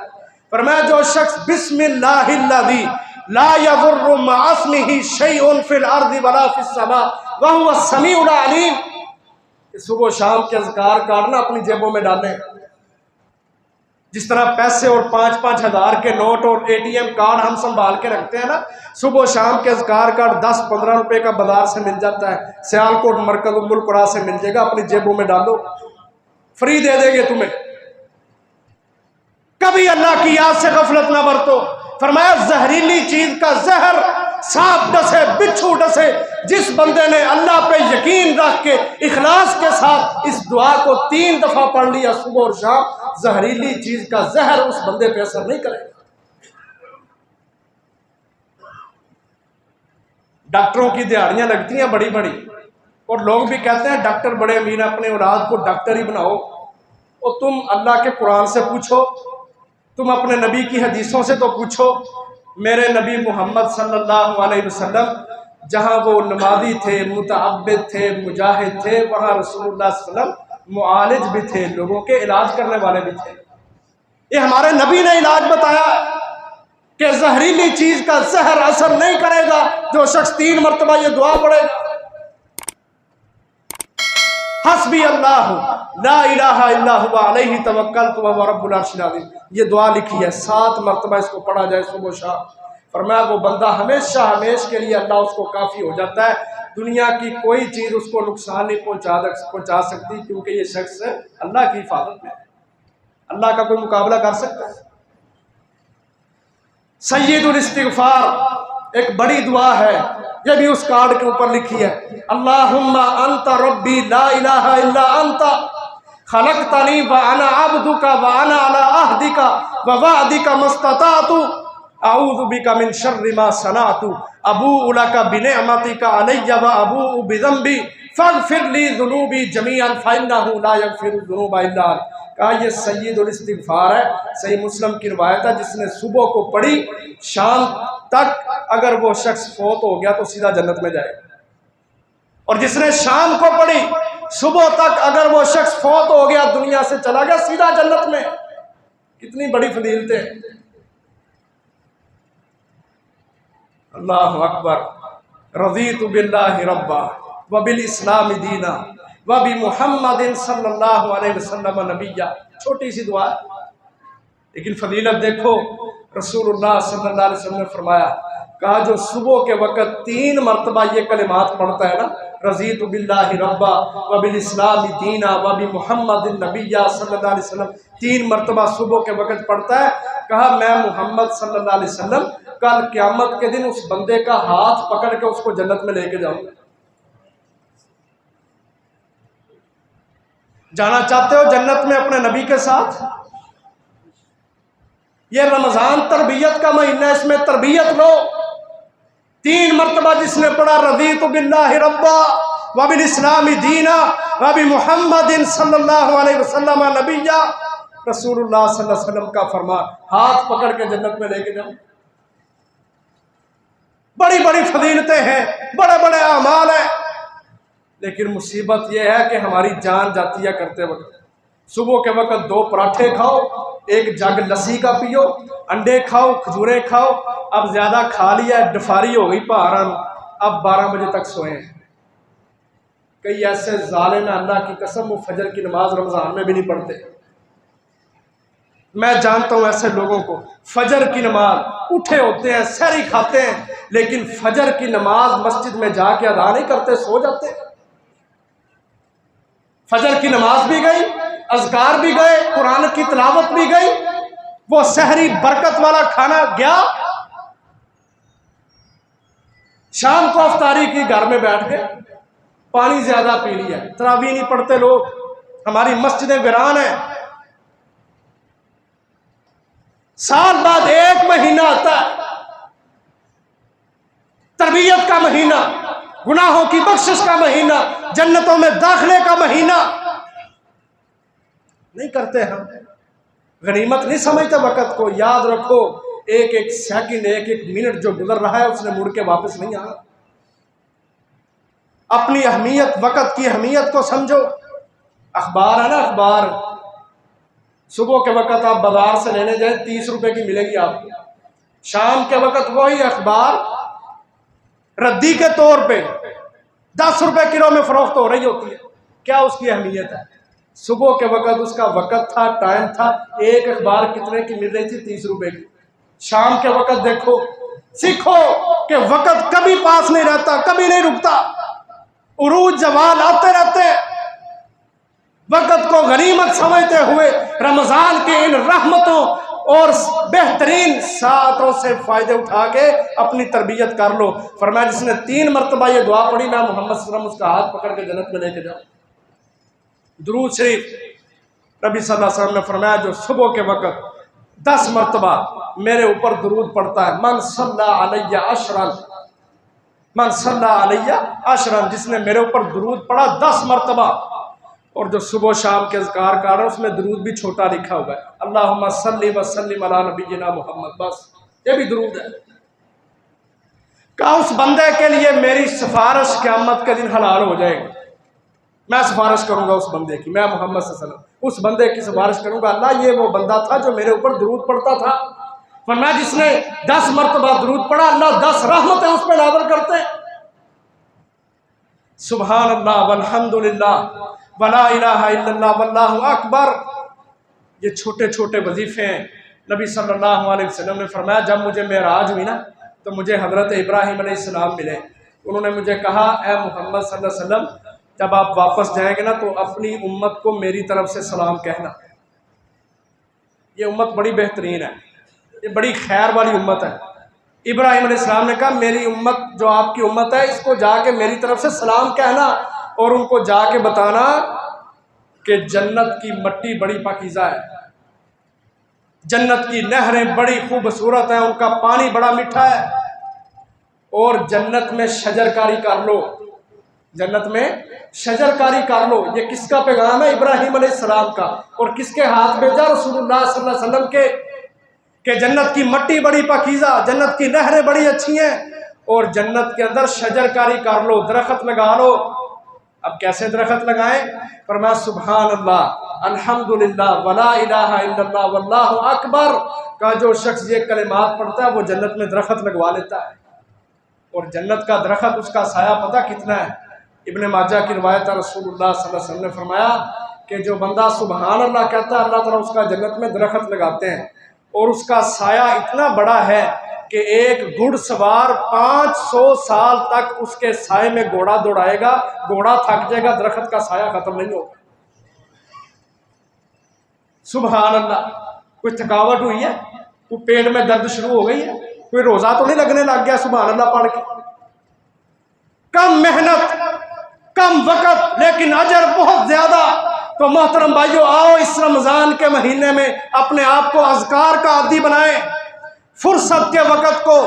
فرمایا جو شخص بسم اللہ الذی لا یضر مع اسمہ شیء فی الارض ولا فی السماء وہو السمیع العلیم، صبح و شام کے اذکار کاٹنا اپنی جیبوں میں ڈالیں۔ جس طرح پیسے اور 5-5 ہزار کے نوٹ اور ATM کارڈ ہم سنبھال کے رکھتے ہیں نا، صبح و شام کے اذکار کارڈ 10-15 روپے کا بازار سے مل جاتا ہے، سیالکوٹ مرکز ام القریٰ سے مل جائے گا، اپنی جیبوں میں ڈالو، فری دے دیں گے تمہیں۔ کبھی اللہ کی یاد سے غفلت نہ برتو۔ فرمایا زہریلی چیز کا زہر، سانپ ڈسے، بچھو ڈسے، جس بندے نے اللہ پہ یقین رکھ کے اخلاص کے ساتھ اس دعا کو 3 دفعہ پڑھ لیا صبح اور شام، زہریلی چیز کا زہر اس بندے پہ اثر نہیں کرے گا۔ ڈاکٹروں کی دیہڑیاں لگتی ہیں بڑی بڑی، اور لوگ بھی کہتے ہیں ڈاکٹر بڑے امیر، اپنے اولاد کو ڈاکٹر ہی بناؤ۔ اور تم اللہ کے قرآن سے پوچھو، تم اپنے نبی کی حدیثوں سے تو پوچھو۔ میرے نبی محمد صلی اللہ علیہ وسلم جہاں وہ نمازی تھے، متعبد تھے، مجاہد تھے، وہاں رسول اللہ صلی اللہ علیہ وسلم معالج بھی تھے، لوگوں کے علاج کرنے والے بھی تھے۔ یہ ہمارے نبی نے علاج بتایا کہ زہریلی چیز کا زہر اثر نہیں کرے گا جو شخص 3 مرتبہ یہ دعا پڑھے گا۔ حسبی اللہ لا الہ الا هو علیہ توکلت وهو رب العرش العظیم، یہ دعا لکھی ہے، 7 مرتبہ اس کو پڑھا جائے صبح و شام۔ فرمایا وہ بندہ ہمیشہ کے لیے اللہ اس کو کافی ہو جاتا ہے، دنیا کی کوئی چیز اس کو نقصان نہیں پہنچا سکتی، کیونکہ یہ شخص اللہ کی حفاظت میں ہے۔ اللہ کا کوئی مقابلہ کر سکتا ہے؟ سید الاستغفار ایک بڑی دعا ہے، یہ بھی اس کارڈ کے اوپر لکھی ہے۔ اللہم انت ربی لا الہ الا انت خلقتنی وانا عبدک وانا علی عہدک ووعدک ما استطعت اعوذ بک من شر ما صنعت ابوء لک بنعمتک علی وابوء بذنبی فاغفر لی ذنوبی جمیعا فانہ لا یغفر الذنوب الا انت۔ کہا یہ سید الاستغفار ہے، صحیح مسلم کی روایت ہے، جس نے صبح کو پڑھی شام تک اگر وہ شخص فوت ہو گیا تو سیدھا جنت میں جائے گا، اور جس نے شام کو پڑھی صبح تک اگر وہ شخص فوت ہو گیا، دنیا سے چلا گیا، سیدھا جنت میں۔ کتنی بڑی فضیلتیں۔ اللہ اکبر۔ رضیت باللہ ربا وبالاسلام دینا وبمحمد صلی اللہ علیہ وسلم نبیہ، چھوٹی سی دعا ہے لیکن فضیلت دیکھو۔ رسول اللہ صلی اللہ علیہ وسلم نے فرمایا، کہا جو صبح کے وقت 3 مرتبہ یہ کلمات پڑھتا ہے نا، رضیت باللہ ربا وبالاسلام دینا وبمحمد النبی صلی اللہ علیہ وسلم 3 مرتبہ صبح کے وقت پڑھتا ہے. کہا میں محمد صلی اللہ علیہ وسلم کل قیامت کے دن اس بندے کا ہاتھ پکڑ کے اس کو جنت میں لے کے جاؤں گا. جانا چاہتے ہو جنت میں اپنے نبی کے ساتھ؟ یہ رمضان تربیت کا مہینہ ہے، اس میں تربیت لو. 3 مرتبہ جس نے پڑھا رضیت باللہ ربا وبالاسلام دینا وبمحمد صلی اللہ علیہ وسلم نبیا، رسول اللہ صلی اللہ علیہ وسلم کا فرمان ہاتھ پکڑ کے جنت میں لے کے جاؤ. بڑی بڑی فضیلتیں ہیں، بڑے بڑے اعمال ہیں، لیکن مصیبت یہ ہے کہ ہماری جان جاتی ہے کرتے وقت. صبح کے وقت 2 پراٹھے کھاؤ، 1 جگ لسی کا پیو، انڈے کھاؤ، کھجوریں کھاؤ. اب زیادہ کھا لیا ہے، ڈفاری ہو گئی پہارن، اب 12 بجے تک سوئیں. کئی ایسے ظالم ہیں اللہ کی قسم وہ فجر کی نماز رمضان میں بھی نہیں پڑھتے. میں جانتا ہوں ایسے لوگوں کو، فجر کی نماز اٹھے ہوتے ہیں، سحری کھاتے ہیں، لیکن فجر کی نماز مسجد میں جا کے ادا نہیں کرتے، سو جاتے ہیں. فجر کی نماز بھی گئی، اذکار بھی گئے، قرآن کی تلاوت بھی گئی، وہ سحری برکت والا کھانا گیا. شام کو افطاری کی، گھر میں بیٹھ کے پانی زیادہ پی لیا، تراویح نہیں پڑھتے لوگ. ہماری مسجدیں ویران ہیں. سال بعد 1 مہینہ آتا ہے تربیت کا مہینہ، گناہوں کی بخشش کا مہینہ، جنتوں میں داخلے کا مہینہ. نہیں کرتے ہم، غنیمت نہیں سمجھتے وقت کو. یاد رکھو 1 سیکنڈ، 1 منٹ جو گزر رہا ہے اس نے مڑ کے واپس نہیں آنا. اپنی اہمیت، وقت کی اہمیت کو سمجھو. اخبار ہے نا، اخبار صبح کے وقت آپ بازار سے لینے جائیں 30 روپے کی ملے گی آپ کو. شام کے وقت وہی اخبار ردی کے طور پہ 10 روپے کلو میں فروخت ہو رہی ہوتی ہے. کیا اس کی اہمیت ہے؟ صبح کے وقت اس کا وقت تھا، ٹائم تھا. 1 اخبار کتنے کی مل رہی تھی؟ 30 روپے کی. شام کے وقت دیکھو، سیکھو کہ وقت کبھی پاس نہیں رہتا، کبھی نہیں رکتا. عروج زوال آتے رہتے. وقت کو غنیمت سمجھتے ہوئے رمضان کے ان رحمتوں اور بہترین ساعتوں سے فائدے اٹھا کے اپنی تربیت کر لو. فرمایا جس نے 3 مرتبہ یہ دعا پڑھی میں محمد صلی اللہ علیہ وسلم اس کا ہاتھ پکڑ کے جنت میں لے کے جاؤں. درود شریف نبی صلی اللہ علیہ وسلم نے فرمایا جو صبح کے وقت 10 مرتبہ میرے اوپر درود پڑھتا ہے، من صلی علیہ عشرا، من صلی علیہ عشرا، جس نے میرے اوپر درود پڑھا 10 مرتبہ. اور جو صبح شام کے اذکار کر رہا ہے اس میں درود بھی چھوٹا لکھا ہوا ہے، اللہم صلی وسلم علی نبینا محمد، بس یہ بھی درود ہے. کہا اس بندے کے لیے میری سفارش قیامت کے دن حلال ہو جائے گی. میں سفارش کروں گا اس بندے کی، میں محمد صلی اللہ علیہ وسلم اس بندے کی سفارش کروں گا. اللہ یہ وہ بندہ تھا جو میرے اوپر درود پڑھتا تھا. فرمایا جس نے 10 مرتبہ درود پڑھا اللہ 10 رحمتیں اس پہ نازل کرتے ہیں. سبحان اللہ والحمدللہ ولا الہ الا اللہ واللہ اکبر. یہ چھوٹے چھوٹے وظیفے ہیں. نبی صلی اللہ علیہ وسلم نے فرمایا جب مجھے معراج ہوئی نا تو مجھے حضرت ابراہیم علیہ السلام ملے. انہوں نے مجھے کہا اے محمد صلی اللہ علیہ وسلم جب آپ واپس جائیں گے نا تو اپنی امت کو میری طرف سے سلام کہنا. یہ امت بڑی بہترین ہے، یہ بڑی خیر والی امت ہے. ابراہیم علیہ السلام نے کہا میری امت جو آپ کی امت ہے اس کو جا کے میری طرف سے سلام کہنا اور ان کو جا کے بتانا کہ جنت کی مٹی بڑی پاکیزہ ہے، جنت کی نہریں بڑی خوبصورت ہیں، ان کا پانی بڑا میٹھا ہے، اور جنت میں شجر کاری کر لو، جنت میں شجر کاری کر لو. یہ کس کا پیغام ہے؟ ابراہیم علیہ السلام کا. اور کس کے ہاتھ بھیجا؟ رسول اللہ صلی اللہ علیہ وسلم کے، کہ جنت کی مٹی بڑی پاکیزہ، جنت کی نہریں بڑی اچھی ہیں اور جنت کے اندر شجر کاری کر لو، درخت لگا لو. اب کیسے درخت لگائیں؟ فرمایا سبحان اللہ الحمدللہ ولا الہ الا اللہ واللہ اکبر کا جو شخص یہ کلمات پڑھتا ہے وہ جنت میں درخت لگوا لیتا ہے. اور جنت کا درخت اس کا سایہ پتہ کتنا ہے؟ ابن ماجہ کی روایت ہے رسول اللہ صلی اللہ علیہ وسلم نے فرمایا کہ جو بندہ سبحان اللہ کہتا ہے اللہ تعالیٰ اس کا جنت میں درخت لگاتے ہیں اور اس کا سایہ اتنا بڑا ہے کہ ایک گھڑ سوار 500 سال تک اس کے سائے میں گھوڑا دوڑائے گا، گھوڑا تھک جائے گا، درخت کا سایہ ختم نہیں ہوگا۔ سبحان اللہ۔ کوئی تھکاوٹ ہوئی ہے؟ کوئی پیٹ میں درد شروع ہو گئی ہے؟ کوئی روزہ تو نہیں لگنے لگ گیا سبحان اللہ پڑھ کے؟ کم محنت، کم وقت، لیکن اجر بہت زیادہ۔ تو محترم بھائیو، آؤ اس رمضان کے مہینے میں اپنے آپ کو اذکار کا عادی بنائیں، فرصت کے وقت کو،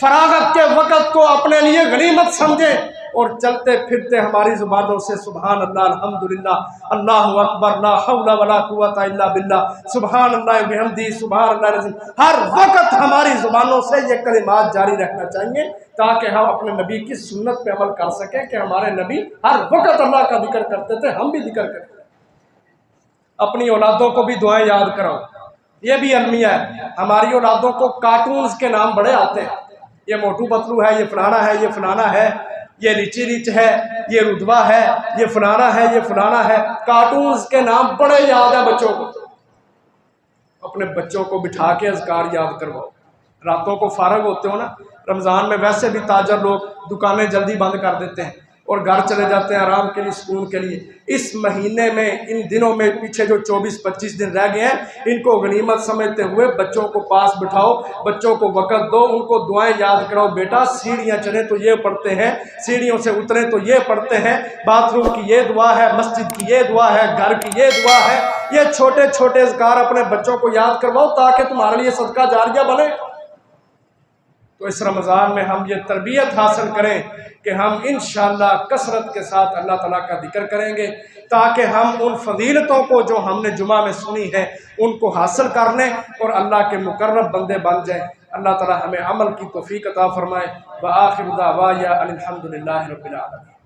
فراغت کے وقت کو اپنے لیے غنیمت سمجھیں، اور چلتے پھرتے ہماری زبانوں سے سبحان اللہ، الحمدللہ، اللہ اکبر، لا حول ولا قوت الا باللہ، سبحان اللہ بحمدہ، سبحان اللہ العظیم، ہر وقت ہماری زبانوں سے یہ کلمات جاری رہنا چاہیے تاکہ ہم اپنے نبی کی سنت پہ عمل کر سکیں کہ ہمارے نبی ہر وقت اللہ کا ذکر کرتے تھے، ہم بھی ذکر کرتے ہیں۔ اپنی اولادوں کو بھی دعائیں یاد کراؤ، یہ بھی المیہ ہے۔ ہماری اولادوں کو کارٹونز کے نام بڑے آتے ہیں، یہ موٹو پتلو ہے، یہ فلانا ہے، یہ فلانا ہے، یہ ریچی ریچ ہے، یہ رتبہ ہے، یہ فلانا ہے، یہ فلانا ہے۔ کارٹونز کے نام بڑے یاد ہیں بچوں کو۔ اپنے بچوں کو بٹھا کے اذکار یاد کرواؤ۔ راتوں کو فارغ ہوتے ہو نا، رمضان میں ویسے بھی تاجر لوگ دکانیں جلدی بند کر دیتے ہیں اور گھر چلے جاتے ہیں آرام کے لیے، سکون کے لیے۔ اس مہینے میں، ان دنوں میں، پیچھے جو 24-25 دن رہ گئے ہیں، ان کو غنیمت سمجھتے ہوئے بچوں کو پاس بٹھاؤ، بچوں کو وقت دو، ان کو دعائیں یاد کراؤ۔ بیٹا سیڑھیاں چڑھیں تو یہ پڑھتے ہیں، سیڑھیوں سے اتریں تو یہ پڑھتے ہیں، باتھ روم کی یہ دعا ہے، مسجد کی یہ دعا ہے، گھر کی یہ دعا ہے۔ یہ چھوٹے چھوٹے اذکار اپنے بچوں کو یاد کرواؤ تاکہ تمہارے لیے صدقہ جاریہ بنے۔ تو اس رمضان میں ہم یہ تربیت حاصل کریں کہ ہم انشاءاللہ کثرت کے ساتھ اللہ تعالیٰ کا ذکر کریں گے تاکہ ہم ان فضیلتوں کو جو ہم نے جمعہ میں سنی ہے ان کو حاصل کر لیں اور اللہ کے مقرب بندے بن جائیں۔ اللہ تعالیٰ ہمیں عمل کی توفیق عطا فرمائے۔ وآخر دعوانا الحمدللہ رب العالمین۔